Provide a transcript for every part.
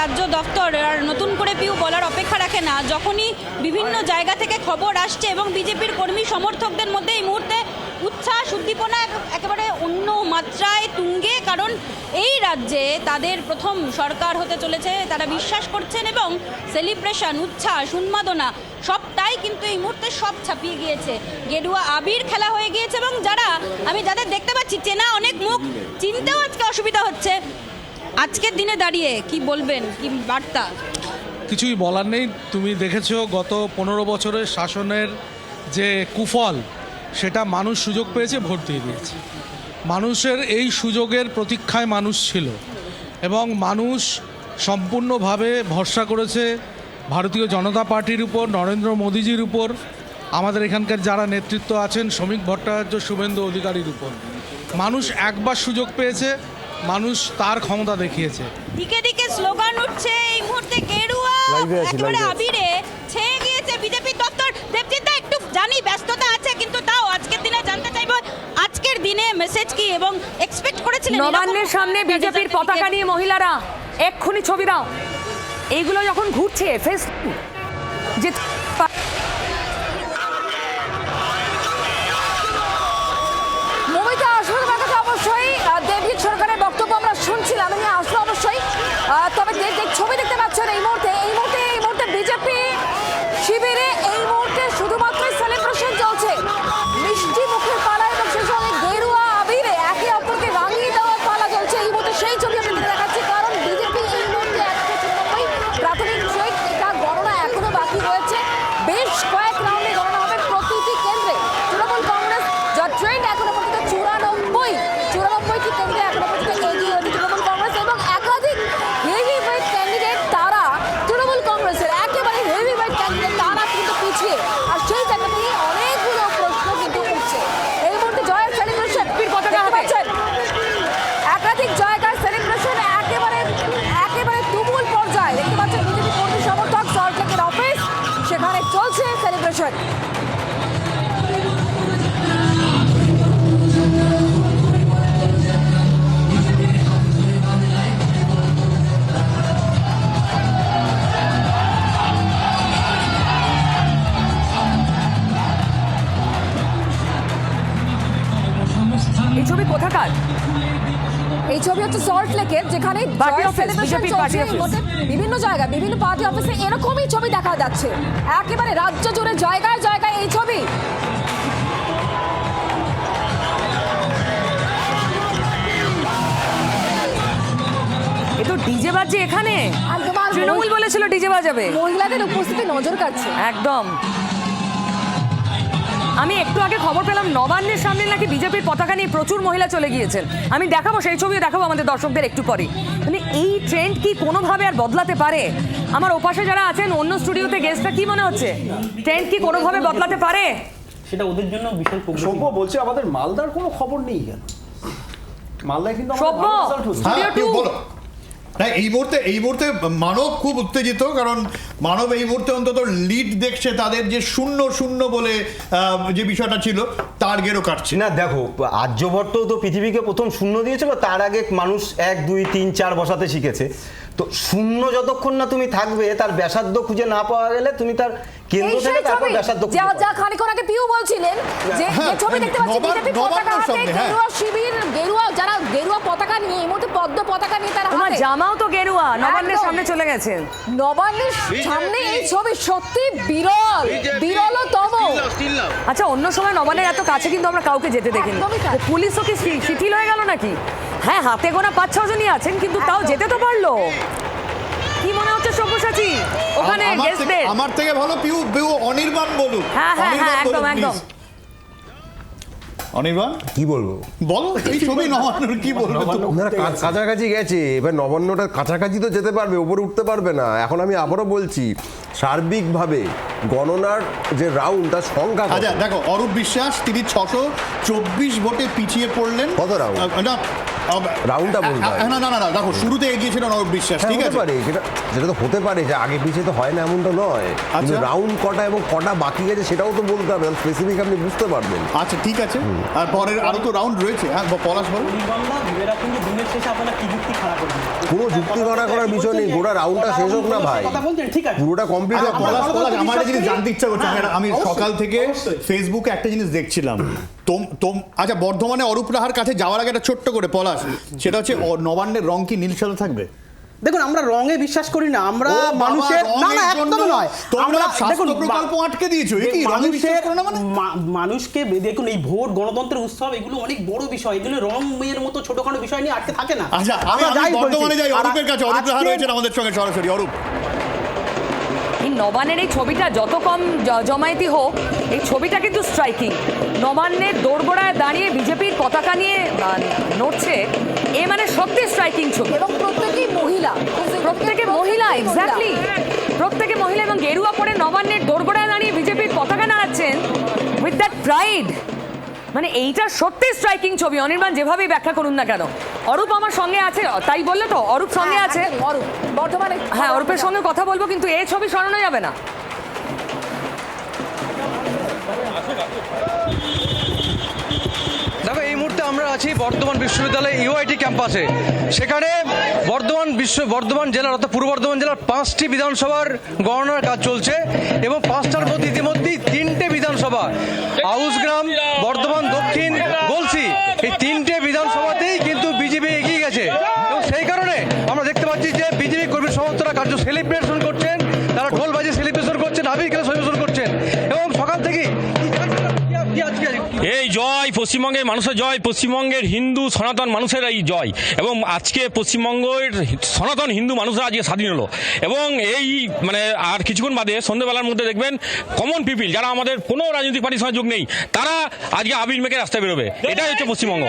রাজ্য দপ্তর আর নতুন করে পিউ বলার অপেক্ষা রাখে না। যখনই বিভিন্ন জায়গা থেকে খবর আসছে এবং বিজেপির কর্মী সমর্থকদের মধ্যে এই মুহূর্তে উচ্ছ্বাস উদ্দীপনা একেবারে অন্য মাত্রায় তুঙ্গে, কারণ এই রাজ্যে তাদের প্রথম সরকার হতে চলেছে, তারা বিশ্বাস করছেন এবং সেলিব্রেশন, উচ্ছ্বাস, উন্মাদনা সবটাই কিন্তু এই মুহূর্তে সব ছাপিয়ে গিয়েছে। গেরুয়া আবির খেলা হয়ে গিয়েছে এবং আমি যাদের দেখতে পাচ্ছি চেনা অনেক মুখ, চিনতেও আজকে অসুবিধা হচ্ছে। আজকের দিনে দাঁড়িয়ে কি বলবেন, কি বার্তা? কিছুই বলার নেই। তুমি দেখেছো গত 15 বছরের শাসনের যে কুফল, সেটা মানুষ সুযোগ পেয়েছে, ভোট দিয়ে দিয়েছে। মানুষের এই সুযোগের প্রতীক্ষায় মানুষ ছিল এবং মানুষ সম্পূর্ণভাবে ভরসা করেছে ভারতীয় জনতা পার্টির উপর, নরেন্দ্র মোদীজির উপর, আমাদের এখানকার যারা নেতৃত্ব আছেন শ্রমিক ভট্টাচার্য, শুভেন্দু অধিকারীর উপর। মানুষ একবার সুযোগ পেয়েছে, মানুষ তার ক্ষমতা দেখিয়েছে। দিকে দিকে স্লোগান উঠছে, এই মুহূর্তে গেরুয়া একেবারে আবিরে ছেয়ে গিয়েছে বিজেপি দপ্তর। দেবজিৎ, একটু জানি ব্যস্ততা আছে, কিন্তু তাও আজকের দিনে জানতে চাইবো আজকের দিনে মেসেজ কি এবং এক্সপেক্ট করেছিলেন? নবান্নের সামনে বিজেপির পতাকা নিয়ে মহিলারা, এক্ষুনি ছবি দাও। এইগুলো যখন ঘুরছে ফেসবুক যে অবশ্যই দেবজিৎ সরকারের বক্তব্য আমরা শুনছিলাম, আমি আসবো অবশ্যই। তবে ছবি দেখতে পাচ্ছেন এই মুহূর্তে বিজেপি শিবিরে এই মুহূর্তে শুধুমাত্র সেলিব্রেশন চলছে, মিষ্টি মুখের পালা এবং সেই সঙ্গে গেরুয়া আবিরে একে অপরকে রাঙিয়ে দেওয়ার পালা চলছে। এই মুহূর্তে সেই ছবি আপনাদের দেখাচ্ছি, কারণ বিজেপি এই মুহূর্তে 194 প্রাথমিক ট্রেড, এটা গণনা এখনো বাকি রয়েছে, বেশ কয়েক রাউন্ডে গণনা হবে প্রতিটি কেন্দ্রে। তৃণমূল কংগ্রেস যা ট্রেন্ড এখনো পর্যন্ত 94টি কেন্দ্রে এখনো পর্যন্ত এগিয়ে রয়েছে তৃণমূল কংগ্রেস এবং একাধিক হেভি ওয়েট ক্যান্ডিডেট, তারা তৃণমূল কংগ্রেসের একেবারে হেভি ওয়েট ক্যান্ডিডেট, তারা কিন্তু পিছিয়ে। আর সেই জায়গাতেই অনেকগুলো প্রশ্ন কিন্তু উঠছে। এই মুহূর্তে জয়ের সেলিব্রেশন, পতাকা পাচ্ছেন একাধিক জায়গায় সেলিব্রেশন একেবারে তুমুল পর্যায়ে। দেখতে পাচ্ছেন বিজেপি কর্মী সমর্থক সল্টলেকের অফিস, সেখানে চলছে সেলিব্রেশন। এই ছবি কোথাকার? এই ছবি হচ্ছে সল্ট লেকের, যেখানে বিভিন্ন জায়গায় বিভিন্ন পার্টি অফিসে এরকমই ছবি দেখা যাচ্ছে, একেবারে রাজ্য জুড়ে জায়গায় জায়গায় এই ছবি। এ তো ডিজে বাজছে এখানে, তৃণমূল বলেছিল ডিজে বাজাবে, মহিলাদের উপস্থিতি নজর কাটছে একদম। আমি একটু আগে খবর পেলাম নবান্নের সামনে নাকি বিজেপির পতাকা নিয়ে প্রচুর মহিলা চলে গিয়েছেন। আমি দেখাবো, সেই ছবিও দেখাবো আমাদের দর্শকদের একটু পরে। মানে এই ট্রেন্ড কি কোনোভাবে আর বদলাতে পারে? আমার ওপাশে যারা আছেন অন্য স্টুডিওতে গেস্টটা, কি মনে হচ্ছে ট্রেন্ড কি কোনোভাবে বদলাতে পারে? সেটা ওদের জন্য বিশাল সভ্য বলছে আমাদের মালদার কোনো খবর নেই কেন? মালদায় কিন্তু না, এই মুহূর্তে মানব খুব উত্তেজিত, কারণ মানব এই মুহূর্তে অন্তত লিড দেখছে তাদের যে 0-0 বলে যে বিষয়টা ছিল তার গেরো কাটছে না। দেখো, আর্যভট্ট তো পৃথিবীকে প্রথম 0 দিয়েছিল, তার আগে মানুষ 1, 2, 3, 4 বসাতে শিখেছে। তো 0 যতক্ষণ না তুমি থাকবে, তার ব্যাসার্ধ খুঁজে না পাওয়া গেলে তুমি তার কেন্দ্র থেকে তারপর ব্যাসার্ধ খুঁজে পাবে। যা খানিকক্ষণ আগে পিউ বলছিলেন যে ছবি দেখতে পাচ্ছি বিজেপি পতাকা হাতে, গেরুয়া শিবির, যারা গেরুয়া পতাকা নিয়ে এই মুহূর্তে পদ্ম পতাকা নিয়ে তারা হাতে, জামাও তো গেরুয়া, নবান্নের সামনে চলে গেছেন। নবান্নের সামনে এই ছবি সত্যি বিরলতম। আচ্ছা, অন্য সময় নবান্নের এত কাছে কিন্তু আমরা কাউকে যেতে দেখিনি। পুলিশও কি শিথিল হয়ে গেল নাকি? হ্যাঁ, হাতে গোনা 5-6 জনই আছেন, কিন্তু তাও যেতে তো পারলো। কি মনে হচ্ছে সব্যসাচী ওখানে গেস্টদের? আমার থেকে ভালো পিউ অনির্বাণ বলুক। হ্যাঁ, একদম। অনির্বাণ কি বলবো, বলো এই ছবি নবান্নর কি বলবো? কাছাকাছি গেছে, এবার নবান্নটার কাছাকাছি তো যেতে পারবে, উপরে উঠতে পারবে না। এখন আমি আবারও বলছি, সার্বিকভাবে গণনার যে রাউন্ড, তার সংখ্যা। আচ্ছা দেখো, অরূপ বিশ্বাস তিনি 624 ভোটে পিছিয়ে পড়লেন। কত রাউন্ড? না, রাউন্ডটা বলতে হবে। না না না না, দেখো শুরুতে এগিয়েছিল অরূপ বিশ্বাস, হ্যাঁ, ঠিক হতে আছে, পারে যেটা তো হতে পারে যে আগে পিছিয়ে তো হয় না এমনটা নয়, কিন্তু আচ্ছা। রাউন্ড কটা এবং কটা বাকি গেছে সেটাও তো বলতে হবে, স্পেসিফিক আপনি বুঝতে পারবেন। আচ্ছা ঠিক আছে, আর পরের আরো তো রাউন্ড রয়েছে। হ্যাঁ পলাশ বলো। কোনো যুক্তি করার বিষয় নেই, গোটা রাউন্ডটা শেষ হোক না ভাই, পুরোটা কমপ্লিট হোক। পলাশ, আমার একটা জিনিস জানতে ইচ্ছা করছে। আমি সকাল থেকে ফেসবুকে একটা জিনিস দেখছিলাম, আচ্ছা বর্ধমানে অরূপ রাহার কাছে যাওয়ার আগে একটা ছোট্ট করে পলাশ, সেটা হচ্ছে নবান্নের রং কি নীল সাদা থাকবে? দেখুন, আমরা রঙে বিশ্বাস করি না, আমরা ও বাবা, মানুষের না না রঙের একদম জন্য নয়, তোমরা আমরা স্বাস্থ্য দেখুন প্রকল্প আটকে দিয়েছো, এ কি রঙে বিশ্বাস করো না মানে? মানুষকে দেখুন, এই ভোট গণতন্ত্রের উৎসব এগুলো অনেক বড় বিষয়, এগুলো রঙের মতো ছোটখাটো বিষয় নিয়ে আটকে থাকে না। আচ্ছা আমি বর্ধমানে যাই, অরূপের কাছে, অরূপ রাহা রয়েছেন আমাদের সঙ্গে সরাসরি। অরূপ, এই নবান্নের এই ছবিটা যত কম জমায়েতি হোক, এই ছবিটা কিন্তু স্ট্রাইকিং। নবান্নের দোরগোড়ায় দাঁড়িয়ে বিজেপির পতাকা নিয়ে নড়ছে, এ মানে সত্যি স্ট্রাইকিং ছবি। এবং প্রত্যেকেই মহিলা, প্রত্যেকে মহিলা, এক্স্যাক্টলি প্রত্যেকে মহিলা, এবং গেরুয়া পরে নবান্নের দোরগোড়ায় দাঁড়িয়ে বিজেপির পতাকা নাড়াচ্ছেন উইথ দ্যাট প্রাইড। মানে এইটা সত্যি স্ট্রাইকিং ছবি, অনির্বাণ যেভাবেই ব্যাখ্যা করুন না কেন। অরূপ আমার সঙ্গে আছে, তাই বললে তো অরূপ সঙ্গে আছে, অরূপ বর্তমানে হ্যাঁ অরূপের সঙ্গে কথা বলবো, কিন্তু এই ছবি সরানো যাবে না। দেখো, এই মুহূর্তে আমরা আছি বর্ধমান বিশ্ববিদ্যালয় ইউআইটি ক্যাম্পাসে। সেখানে বর্ধমান জেলার অর্থাৎ পূর্ব বর্ধমান জেলার 5টি বিধানসভার গণনার কাজ চলছে এবং 5টার মধ্যে ইতিমধ্যেই 3টে বিধানসভা, আউসগ্রাম, বর্ধমান দক্ষিণ, গলসি, এই 3টে বিধানসভাতেই কিন্তু বিজেপি এগিয়ে গেছে। এবং সেই কারণে আমরা দেখতে পাচ্ছি যে বিজেপি কর্মী সমর্থকরা কার্য সেলিব্রেশন করছেন, তারা ঢোল বাজিয়ে সেলিব্রেশন করছেন, আবির খেলে সেলিব্রেশন করছেন। এবং সকাল থেকেই এই জয় পশ্চিমবঙ্গের মানুষের জয়, পশ্চিমবঙ্গের হিন্দু সনাতন মানুষের এই জয়। এবং আজকে পশ্চিমবঙ্গের সনাতন হিন্দু মানুষরা আজকে স্বাধীন হলো। এবং এই মানে আর কিছুক্ষণ বাদে সন্ধ্যেবেলার মধ্যে দেখবেন কমন পিপিল, যারা আমাদের কোনো রাজনৈতিক পার্টির সঙ্গে যোগ নেই, তারা আজকে আবির মেখে রাস্তায় বেরোবে। এটাই হচ্ছে পশ্চিমবঙ্গ।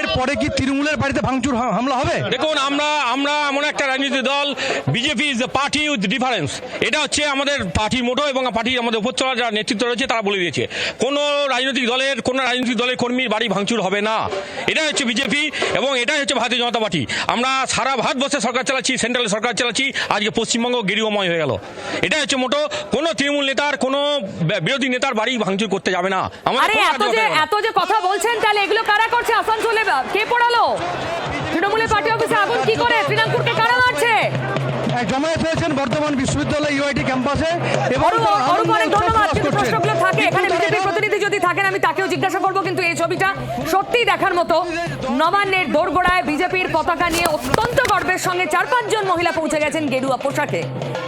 এরপরে কি তৃণমূলের বাড়িতে ভাঙচুর হামলা হবে? দেখুন, আমরা এমন একটা রাজনৈতিক দল, BJP is the party with difference. এটা হচ্ছে আমাদের পার্টির মোটো, এবং পার্টির আমাদের উপরচলা যারা নেতৃত্ব রয়েছে তারা বলে দিয়েছে কোনো রাজনৈতিক দলের কর্মীর বাড়ি ভাঙচুর হবে না। এটাই হচ্ছে বিজেপি এবং এটাই হচ্ছে ভারতীয় জনতা পার্টি। আমরা সারা ভারতবর্ষে সরকার চালাচ্ছি, সেন্ট্রালে সরকার চালাচ্ছি, আজকে পশ্চিমবঙ্গ গেরুয়াময় হয়ে গেল। এটাই হচ্ছে মোটো। কোনো তৃণমূল নেতার, কোনো বিরোধী নেতার বাড়ি ভাঙচুর করতে যাবে না। আরে এত যে কথা বলছেন, তাহলে এগুলো কারা করছে? আসানসোলে কে পড়ালো? তৃণমূলের পার্টি অফিসে আগুন কি করে? তৃণাঙ্কুরকে কারা মারছে? জমায়েত হয়েছেন বর্ধমান বিশ্ববিদ্যালয় ইউআইটি ক্যাম্পাসে। অরূপ, অনেক ধন্যবাদ। কিন্তু প্রশ্নগুলো থাকে, এখানে বিজেপির প্রতিনিধি যদি থাকেন আমি তাকেও জিজ্ঞাসা করবো, কিন্তু এই ছবিটা সত্যিই দেখার মতো। নবান্নের দোরগোড়ায় বিজেপির পতাকা নিয়ে অত্যন্ত গর্বের সঙ্গে 4-5 জন মহিলা পৌঁছে গেছেন গেরুয়া পোশাকে।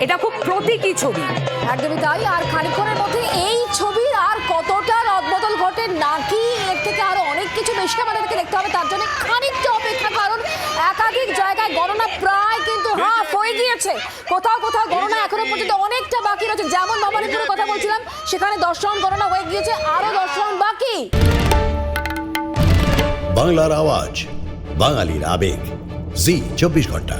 এটা খুব প্রতীকী ছবি। একদমই তাই। আর খানিকক্ষণের মধ্যে এই ছবির আর কতটা রদবদল ঘটে, নাকি এর থেকে আরো অনেক কিছু বেশি আমাদেরকে দেখতে হবে, তার জন্য খানিকটা অপেক্ষা, কারণ একাধিক জায়গায় গণনা প্রায় কিন্তু হাফ হয়ে গিয়েছে। কোথাও কোথাও গণনা এখনো পর্যন্ত অনেকটা বাকি রয়েছে। যেমন ভবানীপুরের কথা বলছিলাম, সেখানে 10 রাউন্ড গণনা হয়ে গিয়েছে, আরো 10 রাউন্ড বাকি। বাংলার আওয়াজ, বাঙালির আবেগ, জি 24 ঘন্টা।